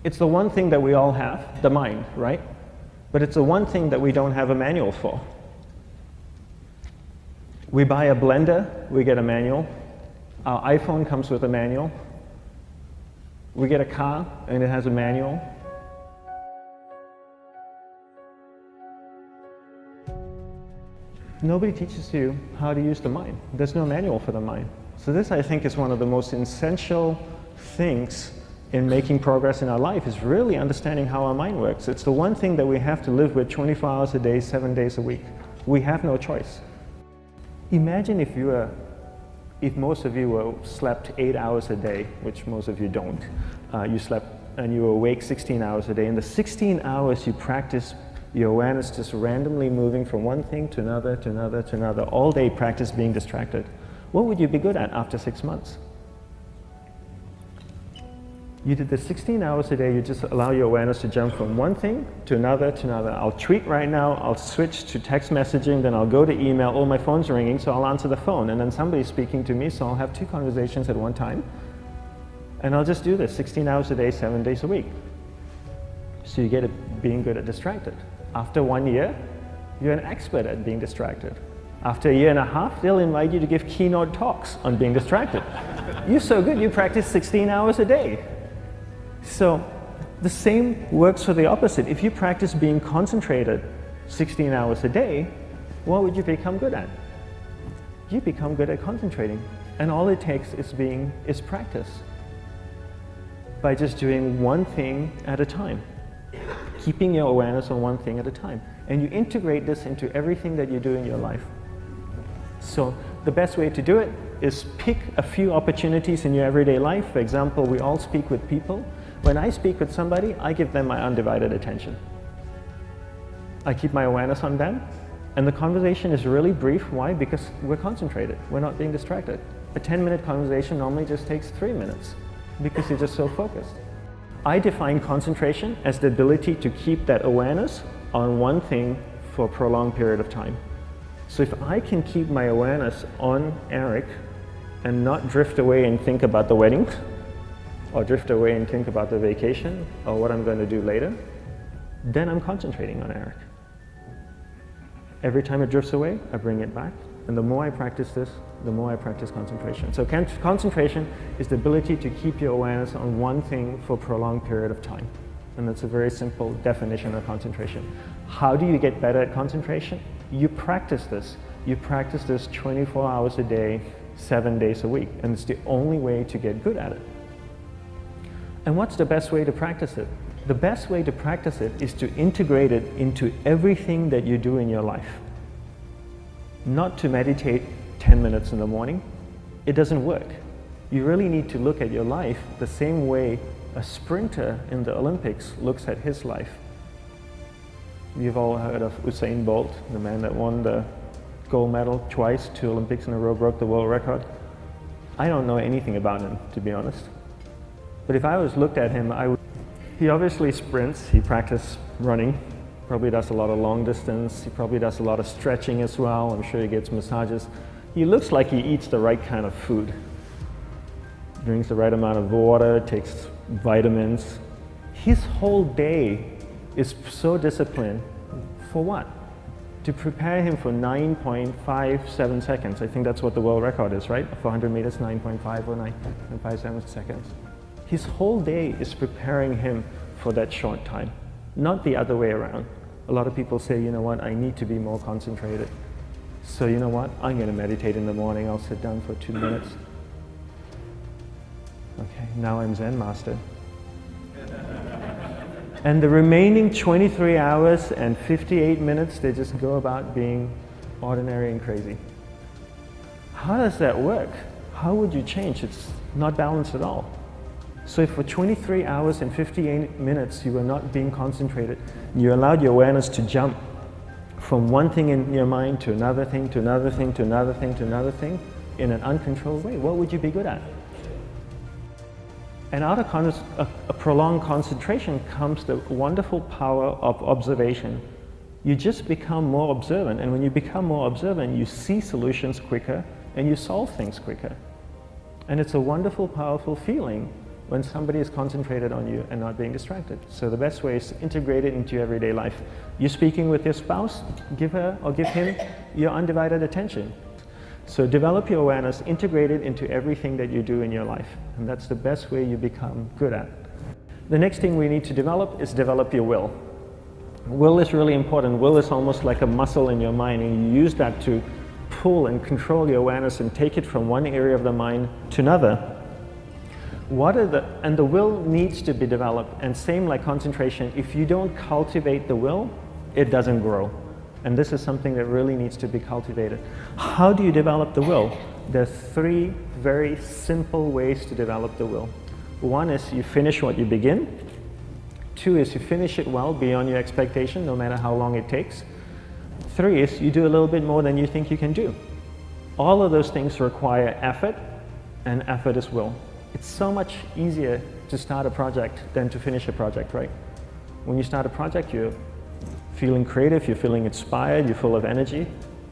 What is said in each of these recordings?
It's the one thing that we all have, the mind, right? But it's the one thing that we don't have a manual for. We buy a blender, we get a manual. Our iPhone comes with a manual. We get a car and it has a manual. Nobody teaches you how to use the mind. There's no manual for the mind. So this, I think, is one of the most essential things in making progress in our life, is really understanding how our mind works. It's the one thing that we have to live with 24 hours a day, 7 days a week. We have no choice. Imagine if most of you slept 8 hours a day, which most of you don't. You slept and you were awake 16 hours a day. In the 16 hours you practice your awareness just randomly moving from one thing to another, to another, to another, all day practice being distracted. What would you be good at after 6 months? You did the 16 hours a day, you just allow your awareness to jump from one thing to another to another. I'll tweet right now, I'll switch to text messaging, then I'll go to email, oh, my phone's ringing, so I'll answer the phone, and then somebody's speaking to me, so I'll have 2 conversations at one time. And I'll just do this 16 hours a day, 7 days a week. So you get it being good at distracted. After 1 year, you're an expert at being distracted. After a year and a half, they'll invite you to give keynote talks on being distracted. You're so good, you practice 16 hours a day. So the same works for the opposite. If you practice being concentrated 16 hours a day, what would you become good at? You become good at concentrating. And all it takes is practice. By just doing one thing at a time. Keeping your awareness on one thing at a time. And you integrate this into everything that you do in your life. So the best way to do it is pick a few opportunities in your everyday life. For example, we all speak with people. When I speak with somebody, I give them my undivided attention. I keep my awareness on them, and the conversation is really brief. Why? Because we're concentrated. We're not being distracted. A 10-minute conversation normally just takes 3 minutes because you're just so focused. I define concentration as the ability to keep that awareness on one thing for a prolonged period of time. So if I can keep my awareness on Eric and not drift away and think about the wedding, or drift away and think about the vacation, or what I'm going to do later, then I'm concentrating on Eric. Every time it drifts away, I bring it back. And the more I practice this, the more I practice concentration. So concentration is the ability to keep your awareness on one thing for a prolonged period of time. And that's a very simple definition of concentration. How do you get better at concentration? You practice this. You practice this 24 hours a day, 7 days a week. And it's the only way to get good at it. And what's the best way to practice it? The best way to practice it is to integrate it into everything that you do in your life. Not to meditate 10 minutes in the morning. It doesn't work. You really need to look at your life the same way a sprinter in the Olympics looks at his life. You've all heard of Usain Bolt, the man that won the gold medal twice, 2 Olympics in a row, broke the world record. I don't know anything about him, to be honest. But if I was looked at him, he obviously sprints, he practices running, probably does a lot of long distance, he probably does a lot of stretching as well, I'm sure he gets massages. He looks like he eats the right kind of food. Drinks the right amount of water, takes vitamins. His whole day is so disciplined. For what? To prepare him for 9.57 seconds. I think that's what the world record is, right? For 100 meters, 9.5 or 9.57 seconds. His whole day is preparing him for that short time, not the other way around. A lot of people say, you know what, I need to be more concentrated. So you know what, I'm going to meditate in the morning, I'll sit down for 2 minutes. Okay, now I'm Zen master. And the remaining 23 hours and 58 minutes, they just go about being ordinary and crazy. How does that work? How would you change? It's not balanced at all. So if for 23 hours and 58 minutes you were not being concentrated, you allowed your awareness to jump from one thing in your mind to another thing, to another thing, to another thing, to another thing, in an uncontrolled way, what would you be good at? And out of a prolonged concentration comes the wonderful power of observation. You just become more observant, and when you become more observant, you see solutions quicker and you solve things quicker. And it's a wonderful, powerful feeling when somebody is concentrated on you and not being distracted. So the best way is to integrate it into your everyday life. You're speaking with your spouse, give her or give him your undivided attention. So develop your awareness, integrate it into everything that you do in your life. And that's the best way you become good at. The next thing we need to develop is develop your will. Will is really important. Will is almost like a muscle in your mind, and you use that to pull and control your awareness and take it from one area of the mind to another. And the will needs to be developed, and same like concentration, if you don't cultivate the will, it doesn't grow. And this is something that really needs to be cultivated. How do you develop the will? There's 3 very simple ways to develop the will. 1 is you finish what you begin. 2 is you finish it well beyond your expectation, no matter how long it takes. 3 is you do a little bit more than you think you can do. All of those things require effort, and effort is will. It's so much easier to start a project than to finish a project, right? When you start a project, you're feeling creative, you're feeling inspired, you're full of energy.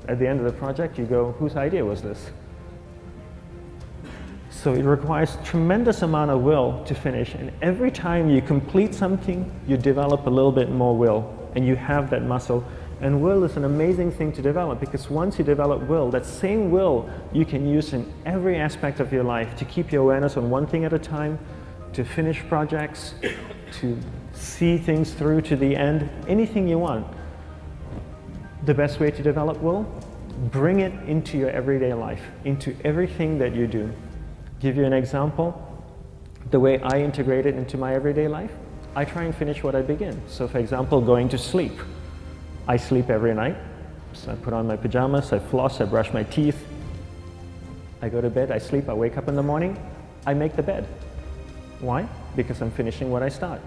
At the end of the project, you go, whose idea was this? So it requires tremendous amount of will to finish, and every time you complete something, you develop a little bit more will, and you have that muscle. And will is an amazing thing to develop, because once you develop will, that same will you can use in every aspect of your life to keep your awareness on one thing at a time, to finish projects, to see things through to the end, anything you want. The best way to develop will, bring it into your everyday life, into everything that you do. Give you an example, the way I integrate it into my everyday life, I try and finish what I begin. So for example, going to sleep. I sleep every night, so I put on my pajamas, I floss, I brush my teeth, I go to bed, I sleep, I wake up in the morning, I make the bed. Why? Because I'm finishing what I start.